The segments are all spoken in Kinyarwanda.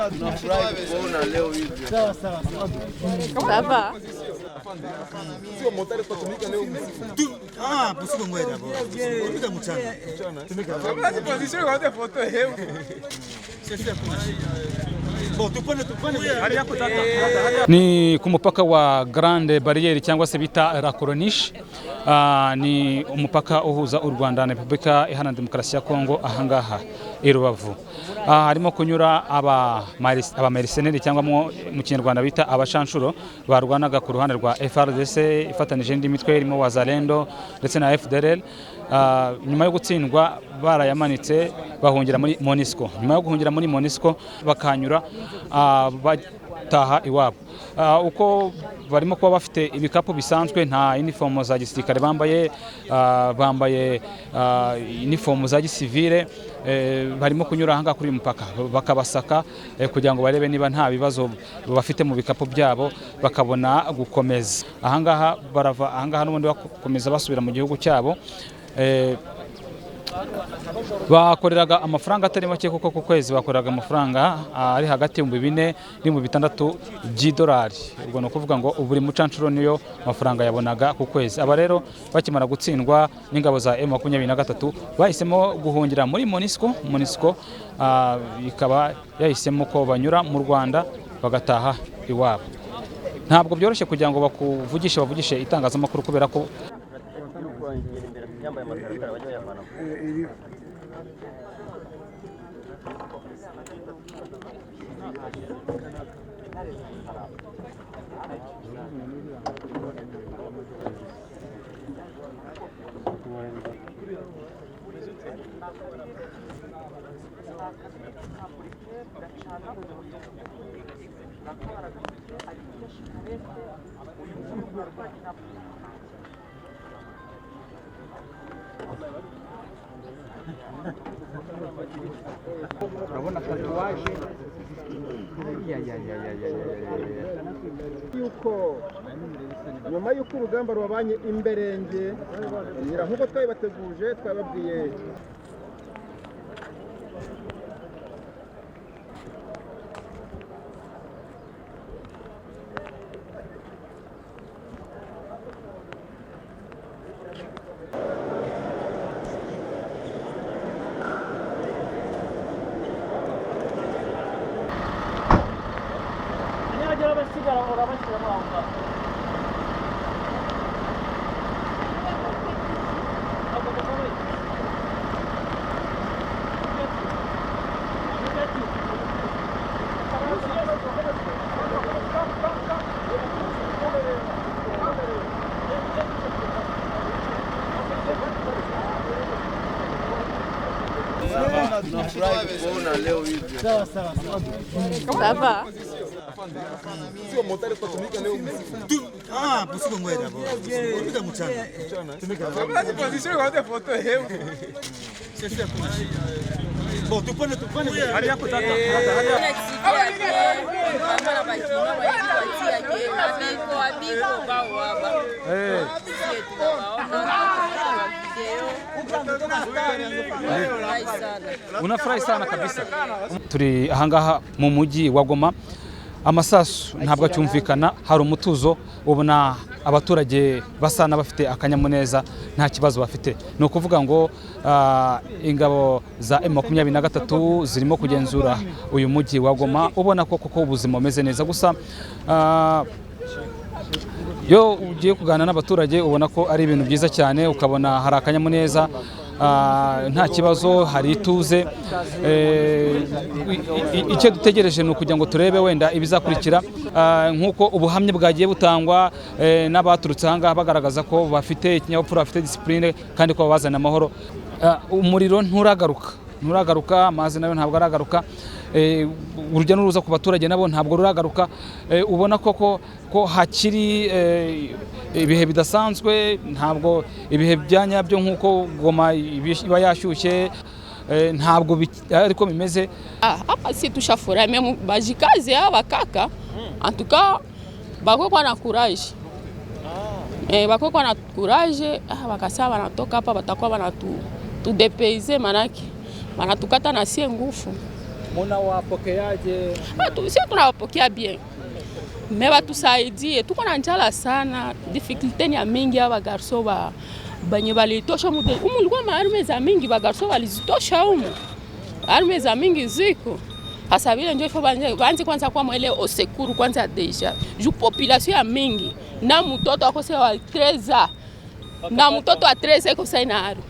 Tunafurahi kuona leo hivi. Sawa sawa. Sawa. Sio motari kutumika leo msiku. Busiku ngoja hapo. Tumika mchana. Tumika. Basi position kwa foto hebu. Sasa kuna ni ku mupaka wa Grande Barriere cyangwa se bita La Corniche. Ni umupaka uhuza u Rwanda na Repubulika Iharanira Demokarasi ya Kongo ahangaha i Rubavu. Harimo kunyura aba mercenaires cyangwa mu Kinyarwanda bita abashanshuro barwanaga ku ruhande rwa FARDC ifatanije n'indi mitwe irimo Wazalendo ndetse na FDLR. Nyuma yo gutsindwa barayamanitse bahungira muri MONUSCO. Nyuma yo guhungira muri MONUSCO bakanyura bataha iwabo. Uko barimo kuba bafite ibikapu bisanzwe nta uniform za gisirikare bambaye, bambaye uniform za gisivile. Barimo kunyura ahanga kuri mupaka bakabasaka kugira ngo barebe niba nta bibazo bafite mu bikapu byabo bakabona gukomeza. Ahangaha barava ahangaha n'ubundi bakomeza basubira mu gihugu cyabo. Bakoreraga amafaranga atari make kuko ku kwezi bakoreraga amafaranga ari hagati mu 4 n'ibihumbi 6 by'idolari. Ubwo no kuvuga ngo buri mucanshuro niyo mafaranga yabonaga ku kwezi. Aba rero bakimara gutsindwa n'ingabo za M23 bahisemo guhungira muri MONUSCO ikaba yahisemo ko banyura mu Rwanda bagataha iwabo. Ntabwo byoroshye kugira ngo bavugishe itangazamakuru kubera ko urabona tatuwaje yuko nyuma y'uko urugamba rwabanye imberenge nkuko twabibateguje twababwiye tunafurahi kuona leo hivi. Sawa sawa. Sawa. Sio motari kutumika leo msiku. Busiku ngoja hapo. Tumika mchana. Tumika. Basi position kwa foto hebu. Sasa kuna tupane hali yako tata. Unafurahi sana kabisa. Turi ahangaha mu mujyi wa Goma. Amasasu ntabwo acyumvikana, hari umutuzo, ubona abaturage basana bafite akanyamuneza, nta kibazo bafite. No kuvuga ngo ingabo za M23 zirimo kugenzura uyu mujyi wa Goma, ubona ko koko ubuzima bumeze neza. Gusa yo ugiye kuganira n'abaturage ubona ko ari ibintu byiza cyane, ukabona hari akanyamuneza, nta kibazo, hari ituze. Icyo dutegereje ni ukugira ngo turebe wenda ibizakurikira, nk'uko ubuhamya bwagiye butangwa n'abaturutse ahangaha bagaragaza ko bafite ikinyabupfura, bafite discipline kandi ko babazana amahoro. Umuriro nturagaruka, amazi nayo ntabwo aragaruka, urujya n'uruza ku baturage nabo ntabwo ruragaruka. Ubona ko hakiri ibihe bidasanzwe, ntabwo ibihe byanyabyo nk'uko Goma iba yashyushye, ntabwo ariko bimeze. Hapa si tushafurahi meme bajikaze aba kaka, en tout cas bakoko na courage. Bakoko na courage, bakasema wanatoka hapa batakuwa wanatudepeize, manake wanatukata na sie nguvu. Munawapokeaje? Sisi tunawapokea bien. Meba tusaidie, tuko na njala sana, difficulté ni mingi aba garso banye balitosha mude. Ulikuwa maarme za mingi ba garso walizitosha umu. Arme za mingi ziko. Hasa vile ndio ifo banze kwanza kwa mwele osekuru kwanza deja. Ju population ya mingi na mtoto akose wa 13 na mtoto wa 13 iko sai na arme.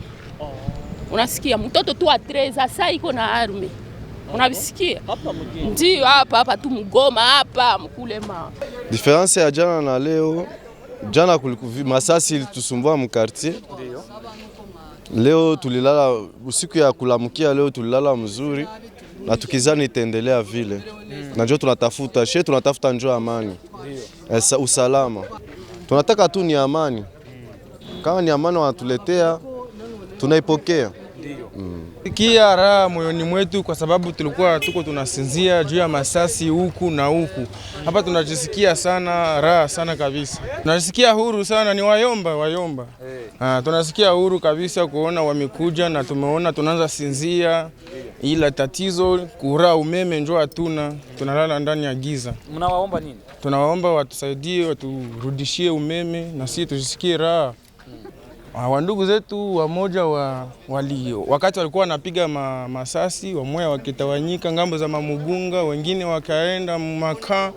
Unasikia mtoto tu wa 13 sasa iko na arme. Unabisikia? Ndio hapa tu Mgoma hapa Mkulema. Difference ya jana na leo, jana masasi ilitusumbua mkartier. Ndio. Leo tulilala usiku ya kulamukia, leo tulilala mzuri na tukizani itaendelea vile. Na njoo tunatafuta njoo amani. Ndio. Usalama. Tunataka tu ni amani. Kama ni amani wanatuletea tunaipokea. Kia raha moyoni mwetu kwa sababu tulikuwa tuko tunasinzia juu ya masasi huku na huku. Hapa tunajisikia sana raha sana kabisa. Tunajisikia huru sana, ni wayomba. Tunasikia huru kabisa kuona wamekuja na tumeona tunaanza sinzia, ila tatizo kura umeme njoo hatuna, tunalala ndani ya giza. Mnawaomba nini? Tunawaomba watusaidie, waturudishie umeme na sisi tujisikie raha. Wandugu zetu wamoja wakati walikuwa wanapiga masasi, wamoja wakitawanyika ngambo za Mamugunga, wengine wakaenda Maka,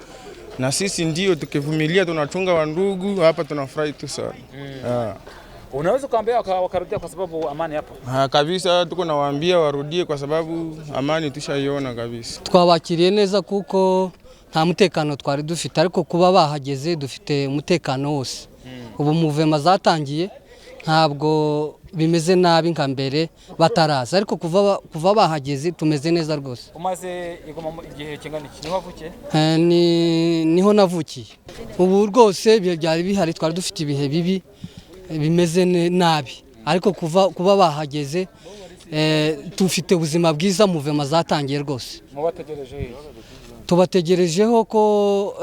na sisi ndio tukivumilia tunachunga wandugu hapa, tunafurahi tu sana. Unaweza kuambia wakarudia kwa sababu amani hapo? Kabisa, tuko nawaambia warudie kwa sababu amani tushaiona kabisa. Twabakiriye neza kuko nta mutekano twari dufite, ariko kuba bahageze dufite umutekano wose. Ubu muvema zatangiye ntabwo bimeze nabi nka mbere bataraza, ariko kuva bahageze tumeze neza rwose. Umaze Igoma igihe kingana iki? Niho wavukiye? Niho navukiye. Ubu rwose byari bihari, twari dufite ibihe bibi bimeze nabi, ariko kuba bahageze tufite ubuzima bwiza, muvema zatangiye rwose. Mubategereje? Tubategerejeho ko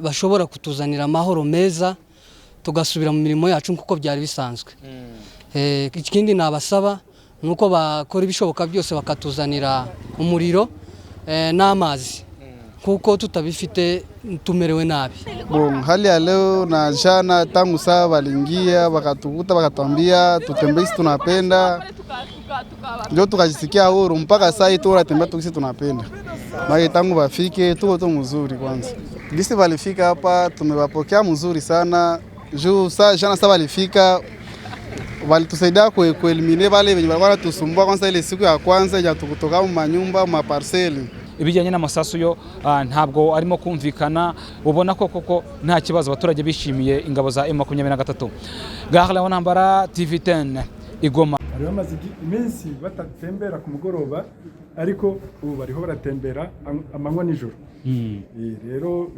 bashobora kutuzanira amahoro meza tugasubira mu mirimo yacu nkuko byari bisanzwe. Ikindi nabasaba nuko bakora ibishoboka byose bakatuzanira umuriro n'amazi, kuko tutabifite tumerewe nabi. Hali ya leo na jana tangu saa waliingia wakatukuta wakatuambia tutembee sisi tunapenda, ndio tukajisikia huru mpaka saa hii tunatembea sisi tunapenda. Maana tangu wafike tuko tu mzuri kwanza. Gisi walifika hapa tumewapokea mzuri sana. Juu jana saa walifika walitusaidia kuelimine wale wenye walikuwa tusumbua kwanza ile siku ya kwanza ya tukutoka mu manyumba mu parcelle. Ibijyanye n'amasasu yo ntabwo arimo kumvikana, ubona ko koko nta kibazo abaturage bishimiye ingabo za M23. Gahla Wanambara, TV10 Igoma. Bari bamaze iminsi batatembera ku mugoroba, ariko ubu bariho baratembera amanywa nijoro. Rero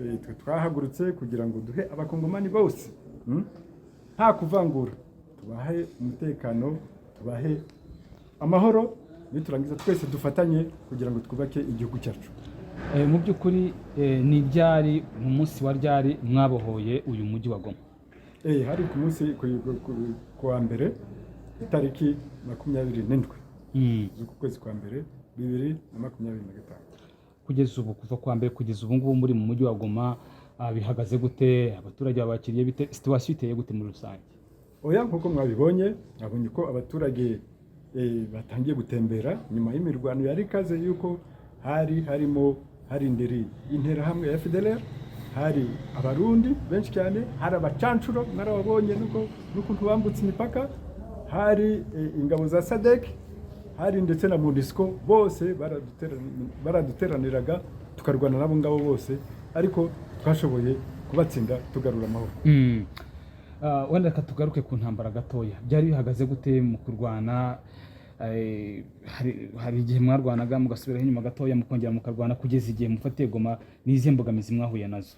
twahagurutse kugira ngo duhe abakongomani bose nta kuvangura, tubahe umutekano, tubahe amahoro, niturangiza twese dufatanye kugira ngo twubake igihugu cyacu. Mu by'ukuri ni ryari mu munsi wa ryari mwabohoye uyu mujyi wa Goma? Hari ku munsi kwa mbere itariki 27 z'uku kwezi kwa mbere 2025. Kugeza ubu, kuva kwa mbere kugeza ubu ngubu muri mu mujyi wa Goma bihagaze gute? Abaturage babakiriye bite? Situation iteye gute muri rusange? Nkuko mwabibonye, nabonye ko abaturage batangiye gutembera nyuma y'imirwano yari kaze yuko hari indiri interahamwe ya FDLR, hari abarundi benshi cyane, hari abacancuro narababonye nuko bambutse imipaka, hari ingabo za SADC, hari ndetse na MONUSCO, bose baraduteraniraga tukarwana nabo ngabo bose, ariko twashoboye kubatsinda tugarura amahoro. Wenda katugaruke ku ntambara gatoya, byari bihagaze gute mu kurwana? Hari igihe mwarwanaga mugasubira inyuma gatoya mukongera mukarwana kugeza igihe mufatiye Goma, n'izihe mbogamizi mwahuye nazo?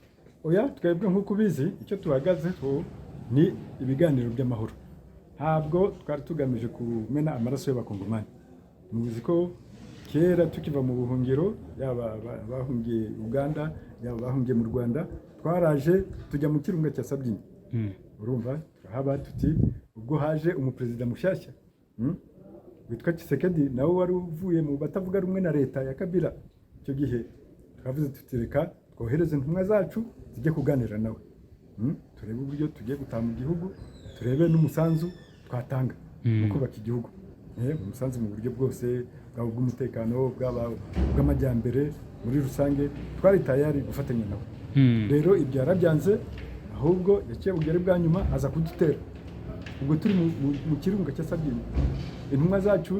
Twebwe nk'uko bizi icyo tuhagazeho ni ibiganiro by'amahoro, ntabwo twari tugamije kumena amaraso y'abakongomani. Muzi ko kera tukiva mu buhungiro, yaba bahungiye Uganda yaba bahungiye mu Rwanda, twaraje tujya mu kirunga cya Sabyinyo. Urumva turahaba tuti ubwo haje umuperezida mushyashya witwa Tshisekedi, nawe wari uvuye mu batavuga rumwe na leta ya Kabila, icyo gihe twavuze tutireka twohereze intumwa zacu zijye kuganira nawe, turebe uburyo tugiye gutaha mu gihugu, turebe n'umusanzu twatanga mu kubaka igihugu, umusanzu mu buryo bwose, bwaba ubw'umutekano, bwaba ubw'amajyambere muri rusange, twari tayari gufatanya nawe. Rero ibyo yarabyanze, ahubwo yaciye bugere bwa nyuma aza kudutera. Ubwo turi mu kirunga cya Sabyinyo, intumwa zacu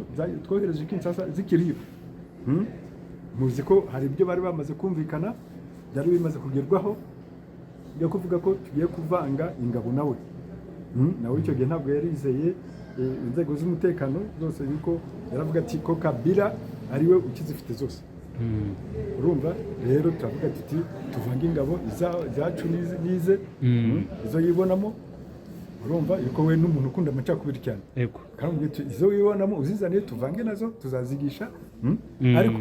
twohereje Kinshasa zikiriyo. Muzi ko hari ibyo bari bamaze kumvikana, byari bimaze kugerwaho byo kuvuga ko tugiye kuvanga ingabo nawe. Nawe icyo gihe ntabwo yarizeye inzego z'umutekano zose, yuko yaravuga ati ko Kabila ariwe ukizifite zose. Urumva rero turavuga tuti tuvange ingabo zacu nize izo yibonamo. Urumva yuko we n'umuntu ukunda amacakubiri cyane, kandi izo yibonamo uzizaniye tuvange nazo tuzazigisha, ariko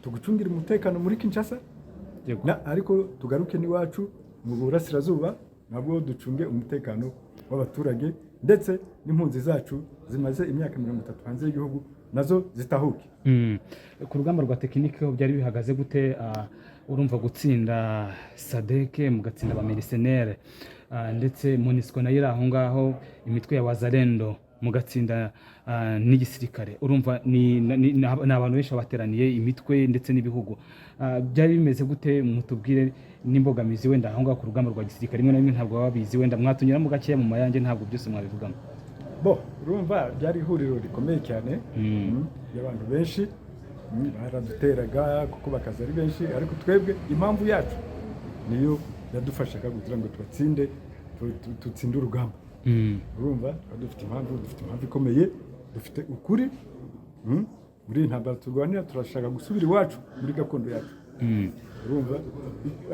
tugucungira umutekano muri Kinshasa, ariko tugaruke n'iwacu mu burasirazuba nabwo ducunge umutekano w'abaturage, ndetse n'impunzi zacu zimaze imyaka 30 hanze y'igihugu nazo zitahuke. Ku rugamba rwa tekinike byari bihagaze gute? Urumva gutsinda SADC, mugatsinda abamerisenere, ndetse MONUSCO nayo iri aho ngaho, imitwe ya Wazalendo, mugatsinda n'igisirikare. Urumva ni abantu benshi bateraniye, imitwe ndetse n'ibihugu. Byari bimeze gute? Mutubwire n'imbogamizi wenda aho ngaho ku rugamba rwa gisirikare, rimwe na rimwe ntabwo babizi, wenda mwatunyuramo gakeya mu mayange, ntabwo byose mwabivugamo. Urumva byari ihuriro rikomeye cyane y'abantu benshi, baraduteraga kuko bakaza ari benshi, ariko twebwe impamvu yacu niyo yadufashaga kugira ngo tutsinde urugamba. Urumva dufite impamvu ikomeye, dufite ukuri, muri intambara turwanira turashaka gusubira iwacu muri gakondo yacu. Urumva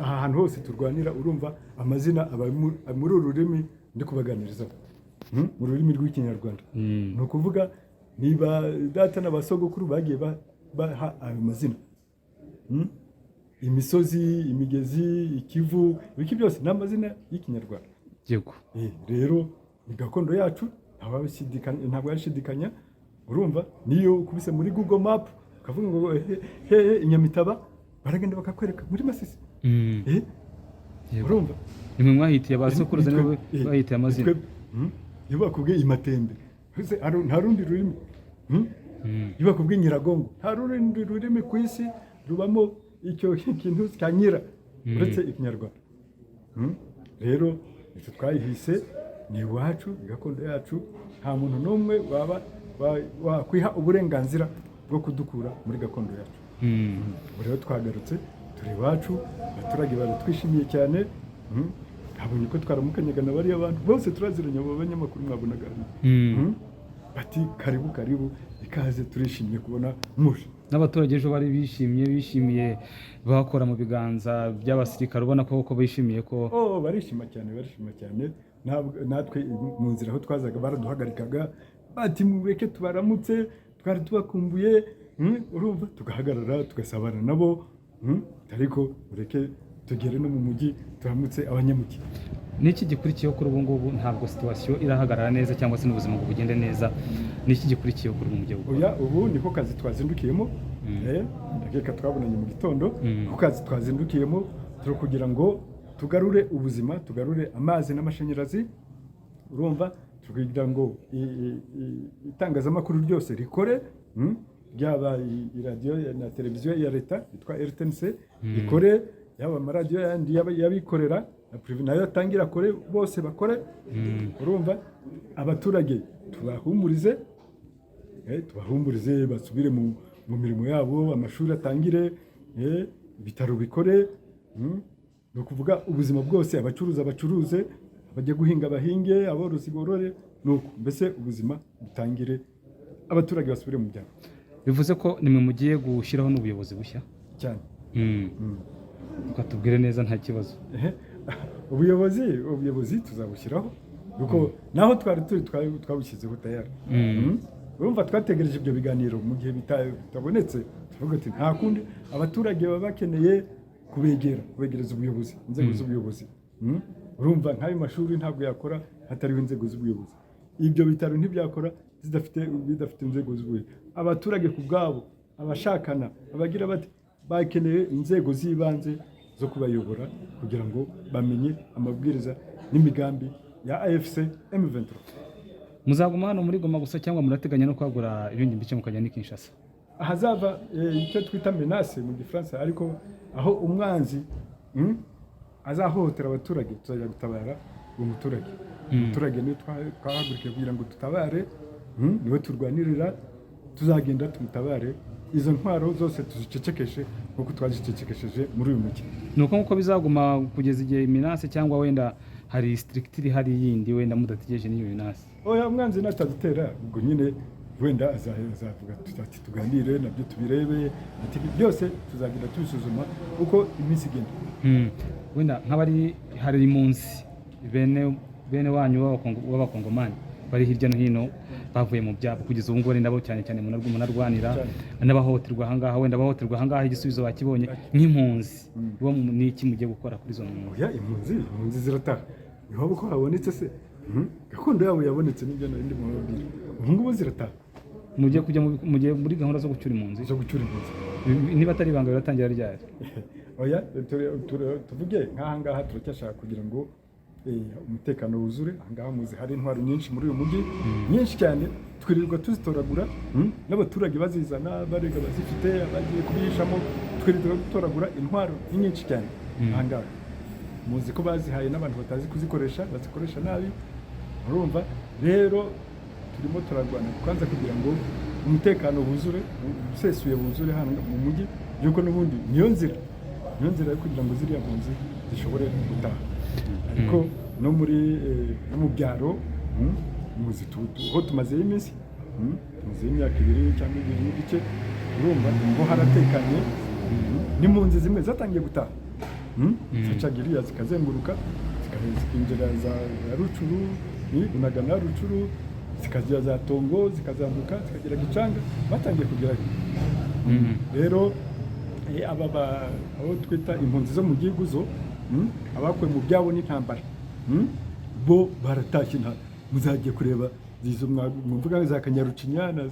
aha hantu hose turwanira, urumva amazina aba muri ururimi ndi kubaganirizaho, mu rurimi rw'ikinyarwanda. Ni ukuvuga niba data n'abasogokuru bagiye baha ayo mazina, imisozi, imigezi, ikivu, ibiki byose ni amazina y'ikinyarwanda. Rero ni gakondo yacu, ntabwo yashidikanya. Urumva niyo ukubise muri Google Map ukavuga ngo hehe Inyamitaba, baragenda bakakwereka muri Masisi. Urumva nimwe mwahitiye abasokuruza, niwe bahitiye amazina. Iyo bakubwiye Imatembe, nta rundi rurimi. Iyo bakubwiye Nyiragongo, nta rundi rurimi ku isi rubamo icyo kintu cya nyira uretse ikinyarwanda. Rero icyo twayihise ni iwacu, gakondo yacu, nta muntu n'umwe wakwiha uburenganzira bwo kudukura muri gakondo yacu. Rero twagarutse turi iwacu, abaturage baratwishimiye cyane. Habonye ko twaramukanyaga na bariya abantu bose turaziranye, abo banyamakuru mwabonaga bati karibu ikaze, turishimye kubona muje. N'abaturage ejo bari bishimiye bakora mu biganza by'abasirikare, ubona ko bishimiye ko barishima cyane. Natwe mu nzira aho twazaga baraduhagarikaga, bati mureke tubaramutse, twari tubakumbuye. Urumva tugahagarara tugasabana nabo, ariko mureke tugere no mu mujyi turamutse abanyamugi. Niki gikurikiyeho kuri ubu ngubu? Ntabwo situation irahagarara neza cyangwa se n'ubuzima ngo bugende neza. Niki gikurikiyeho kuri mu gihugu? Ubu niko kazi twazindukiyemo, ndakeka twabonanye mu gitondo, ku kazi twazindukiyemo turi kugira ngo tugarure ubuzima, tugarure amazi n'amashanyarazi. Urumva tukugira ngo itangazamakuru ryose rikore, byaba radio na televiziyo ya leta yitwa RTNC ikore, yaba amaradiyo yandi yabikorera na privé nayo atangira kore, bose bakore. Urumva abaturage tubahumurize, basubire mu mirimo yabo, amashuri atangire, ibitaro bikore. Ni ukuvuga ubuzima bwose, abacuruze, abajya guhinga bahinge, aborozi borore, nuko mbese ubuzima butangire, abaturage basubire mu byaro. Bivuze ko nimwe mugiye gushyiraho n'ubuyobozi bushya cyane. Ukatubwire neza nta kibazo. Ubuyobozi tuzabushyiraho, kuko naho twari twabushyizeho tayari. Urumva twategereje ibyo biganiro, mu gihe bitabonetse tuvuga ati nta kundi, abaturage baba bakeneye kubegereza ubuyobozi, inzego z'ubuyobozi. Urumva nk'ayo mashuri ntabwo yakora hatariho inzego z'ubuyobozi, ibyo bitaro ntibyakora bidafite inzego z'ubuyobozi. Abaturage ku bwabo, abashakana, abagira bati bakeneye inzego z'ibanze zo kubayobora kugira ngo bamenye amabwiriza n'imigambi ya AFC M23. Muzaguma hano muri Goma gusa cyangwa murateganya no kwagura ibindi bice mukajya ni Kinshasa? Ahazava icyo twita menace mu Gifaransa, ariko aho umwanzi azahohotera abaturage tuzajya gutabara uwo muturage. Umuturage niwe twahagurukiye kugira ngo tutabare, niwe turwanirira, tuzagenda tumutabare. Izo ntwaro zose tuzicecekeshe nkuko twazicecekesheje muri uyu mujyi. Nuko nkuko bizaguma kugeza igihe menace cyangwa wenda hari strictly hari yindi wenda mudategereje n'iyo menace? Oya, umwanzi natadutera ubwo nyine wenda azavuga ati tuganire nabyo tubirebe, ati byose tuzagira tubisuzuma uko iminsi igenda. Wenda nk'abari hari impunzi bene wanyu w'abakongomani bari hirya no hino bavuye mu byabo kugeza ubu ngubu nabo cyane cyane munarwanira n'abahohoterwa ahangaha, wenda abahohoterwa ahangaha igisubizo bakibonye nk'impunzi, bo ni iki mugiye gukora kuri izo mpunzi? Oya, impunzi zirataha niho uko habonetse se, gakondo yabo yabonetse n'ibyo n'indi mubabwira, ubu ngubu zirataha. Mugiye kujya muri gahunda zo gucyura impunzi? Niba atari ibanga biratangira ryari? Oya, tuvuge nk'ahangaha turacyashaka kugira ngo umutekano wuzure. Ahangaha muzi hari intwaro nyinshi muri uyu mujyi, nyinshi cyane, twirirwa tuzitoragura, n'abaturage bazizana barega bazifite abagiye kubihishamo, twirirwa gutoragura intwaro nyinshi cyane. Ahangaha muzi ko bazihaye n'abantu batazi kuzikoresha, bazikoresha nabi. Urumva rero turimo turarwana kwanza kugira ngo umutekano wuzure, usesuye wuzure hano mu mujyi, yuko n'ubundi niyo nzira yo kugira ngo ziriya mpunzi zishobore gutaha. Ariko no mu byaro muzi ho tumazeyo iminsi, tumazeyo imyaka 2 cyangwa 2 n'igice. Urumva ngo haratekanye, n'impunzi zimwe zatangiye gutaha, zicagiriya zikazenguruka zikinjira za Rucuru, Bunagana, Rucuru, zikajya za Tongo, zikazambuka zikagera Gicanga, batangiye kugera. Rero abo twita impunzi zo mu gihugu zo abakuwe mu byabo n'intambara, bo baratashye. Muzagiye kureba izo mvuga za Kanyarucinya na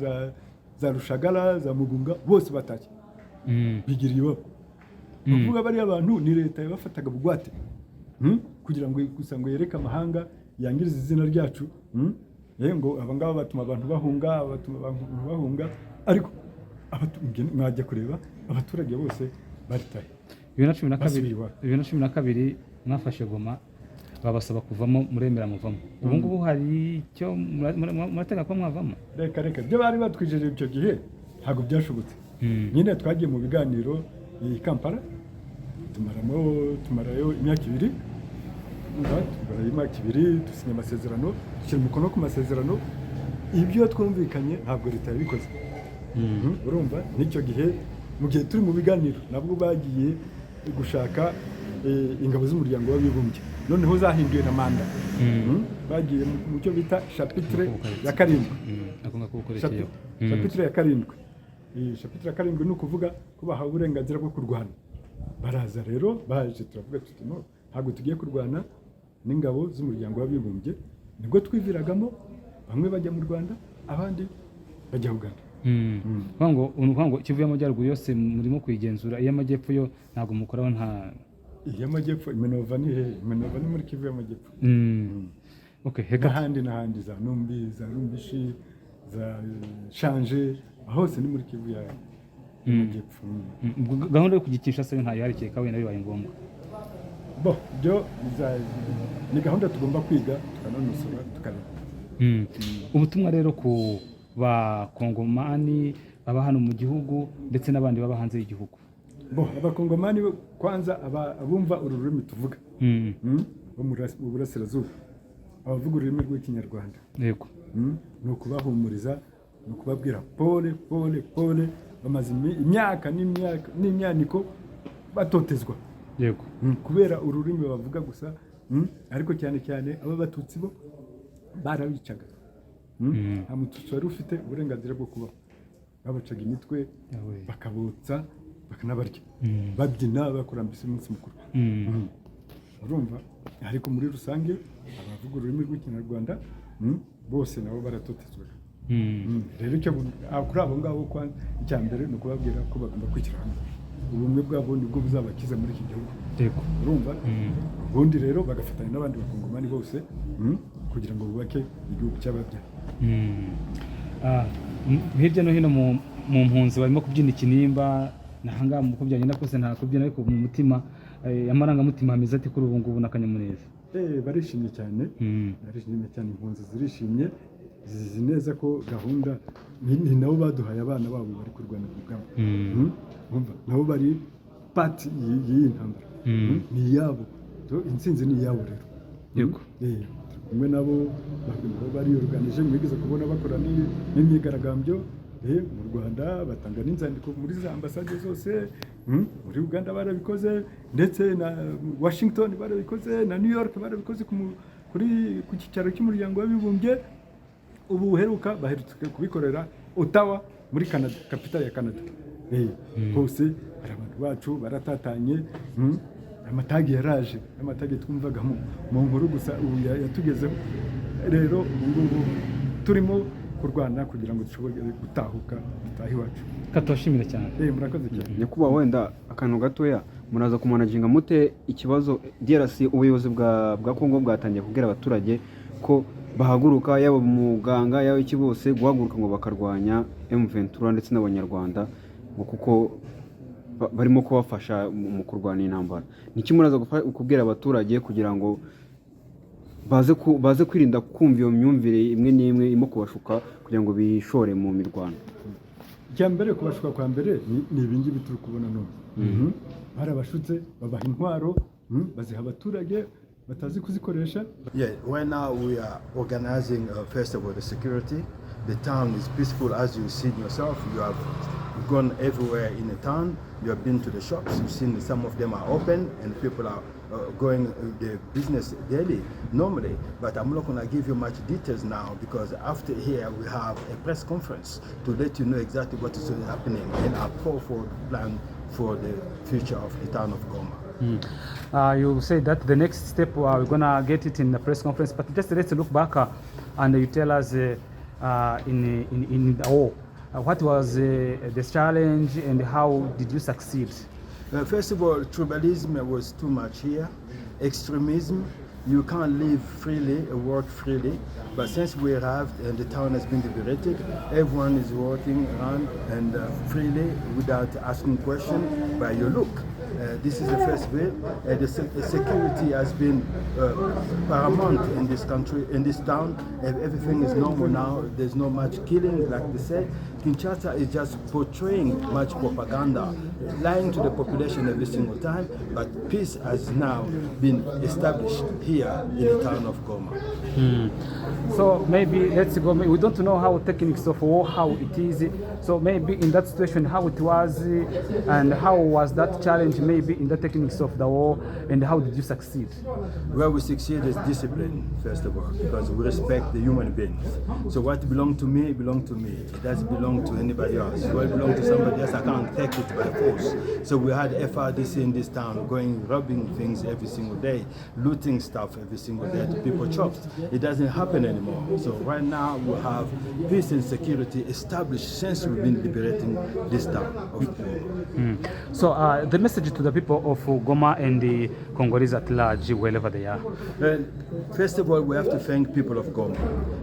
za Rushagara, za Mugunga, bose batashye bigiriye iwabo. Kuvuga bari abantu ni leta yabafataga bugwate kugira ngo gusa ngo yereke amahanga yangiriza izina ryacu, ngo abangaba batuma abantu bahunga, ariko mwajya kureba abaturage bose baritaye. 2012 mwafashe Goma, babasaba kuvamo, muremera muvamo. Ubu ngubu hari icyo muratega ko mwavamo? Reka byo bari batwijeje icyo gihe ntabwo byashobotse. Nyine twagiye mu biganiro i Kampala, tumarayo imyaka 2, dusinya amasezerano, dushyira umukono ku masezerano. Ibyo twumvikanye ntabwo leta yabikoze. Urumva n'icyo gihe mu gihe turi mu biganiro nabwo bagiye gushaka ingabo z'umuryango w'abibumbye, noneho zahinduye na manda. Bagiye mu cyo bita chapitre ya 7. Chapitre ya 7. Chapitre ya 7 ni ukuvuga ko bahawe uburenganzira bwo kurwana. Baraza rero baje, turavuga tuti no, ntabwo tugiye kurwana n'ingabo z'umuryango w'abibumbye. Nibwo twiviragamo, bamwe bajya mu Rwanda, abandi bajya Uganda. Ngo Kivu y'Amajyaruguru yose murimo kuyigenzura, iy'Amajyepfo yo ntabwo mukoraho? nta iy'Amajyepfo Minova ni muri Kivu y'Amajyepfo. N'ahandi za Numbi, za Rumbishi, za Shanje, hose ni muri Kivu y'Amajyepfo. Gahunda yo kugikisha se ntayo yarekeye kawe nayo bibaye ngombwa? Byo ni gahunda tugomba kwiga, tukanonosora, tukareba. Ubutumwa rero ku bakongomani baba hano mu gihugu ndetse n'abandi baba hanze y'igihugu? Abakongomani kwanza abumva ururimi tuvuga bo mu burasirazuba, abavuga ururimi rw'ikinyarwanda, yego, ni ukubahumuriza, ni ukubabwira pole. Bamaze imyaka n'imyaniko batotezwa, yego, kubera ururimi bavuga gusa. Ariko cyane cyane aba batutsi bo barabicaga. Nta mututsi wari ufite uburenganzira bwo kubaho. Babacaga imitwe, bakabotsa, bakanabarya, babyina, bakora mbese umunsi mukuru. Urumva? Ariko muri rusange abavuga ururimi rw'ikinyarwanda bose nabo baratotezwaga. Rero icyo kuri abo ngabo icya mbere ni ukubabwira ko bagomba kwishyira hamwe. ubumwe bwabo nibwo buzabakiza muri iki gihugu yego urumva ubundi rero bagafatanya n'abandi bakongomani bose kugira ngo bubake igihugu cy'ababyeyi. Hirya no hino mu mpunzi barimo kubyina ikinimba nahangaha mu kubyanya nakose nta kubyina ariko mu mutima amarangamutima hameze ati kuri ubu ngubu n'akanyamuneza. Barishimye cyane barishimye cyane, impunzi zirishimye zizi neza ko gahunda ni nabo baduhaye abana babo bari kurwana urugamba nabo bari pati y'iyi ntambara ni iyabo, intsinzi ni iyabo rero yego kumwe nabo bariyoruganije mwigeze kubona bakora n'imyigaragambyo mu Rwanda batanga n'inzandiko muri za ambasade zose, muri Uganda barabikoze ndetse na Washington barabikoze na New York barabikoze ku cyicaro cy'umuryango w'abibumbye. Ubu uheruka baherutse kubikorera Ottawa muri Canada, capital ya Canada. Hose hari abantu bacu baratatanye, amatage yaraje, amatage twumvaga mu nkuru gusa ubu yatugezeho. Rero ubu turimo kurwana kugira ngo dushobore gutahuka dutahe iwacu. Katubashimira cyane. Murakoze cyane. Nyakubahwa, wenda akantu gatoya muraza kumanaginga mute ikibazo DRC ubuyobozi bwa Kongo bwatangiye kubwira abaturage ko bahaguruka yaba muganga yaba iki bose guhaguruka ngo bakarwanya M23 ndetse n'abanyarwanda ngo kuko barimo kubafasha mu kurwana intambara. Niki muraza kubwira abaturage kugira ngo baze kwirinda kumva iyo myumvire imwe n'imwe irimo kubashuka kugira ngo bishore mu mirwano? Cyambere kubashuka kwa mbere ni ibingibi turi kubona none. Barabashutse babaha intwaro baziha abaturage batazi kuzikoresha. Right now we are organizing first of all the security. The town is peaceful as you see yourself. You have gone everywhere in the town. You have been to the shops. You've seen some of them are open and people are going their business daily normally. But I'm not going to give you much details now because after here we have a press conference to let you know exactly what is happening and our forward plan for the future of the town of Goma. You say that the next step we're gonna get it in the press conference, but just let's look back and you tell us in the war, what was the challenge and how did you succeed? First of all, tribalism was too much here. Extremism, you can't live freely, work freely. But since we arrived and the town has been liberated, everyone is walking around and freely without asking questions by your look. This is the first way. The security has been paramount in this country, in this town. Everything is normal now. There's no much killing, like they say. Kinshasa is just portraying much propaganda, lying to the population every single time. But peace has now been established here in the town of Goma. So maybe let's go. We don't know how techniques of war, how it is. So maybe in that situation, how it was, and how was that challenge? Maybe in the techniques of the war, and how did you succeed? Where we succeed is discipline, first of all, because we respect the human beings. So what belongs to me, belongs to me. It doesn't belong to anybody else. What belongs to somebody else, I can't take it by force. So we had FRDC in this town, going robbing things every single day, looting stuff every single day to people's shops. It doesn't happen anymore. So right now we have peace and security established since we've been liberating this town of Goma. So the message to the people of Goma and the Congolese at large, wherever they are? First of all, we have to thank people of Goma.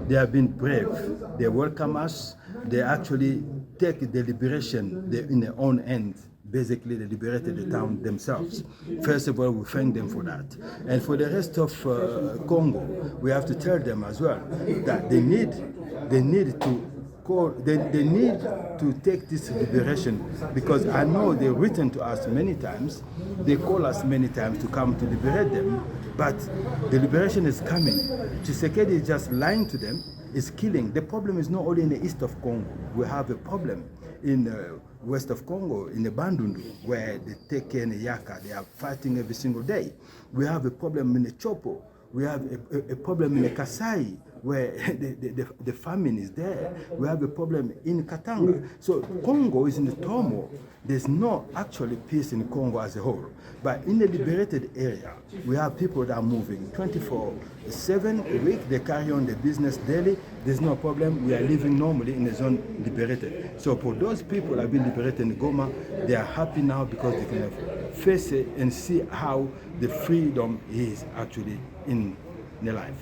They have been brave. They welcome us. They actually take the liberation in their own hands. Basically, they liberated the town themselves. First of all, we thank them for that. And for the rest of Congo, we have to tell them as well that they need to take this liberation, because I know they've written to us many times, they call us many times to come to liberate them, but the liberation is coming. Tshisekedi is just lying to them, is killing. The problem is not only in the east of Congo. We have a problem in the west of Congo, in the Bandundu, where they take in Yaka. They are fighting every single day. We have a problem in the Chopo. We have a problem in the Kasai, where the famine is there. We have a problem in Katanga. So Congo is in the turmoil. There's no actually peace in Congo as a whole. But in the liberated area, we have people that are moving 24/7 a week. They carry on their business daily. There's no problem. We are living normally in a zone liberated. So for those people that have been liberated in Goma, they are happy now because they can face it and see how the freedom is actually in their life.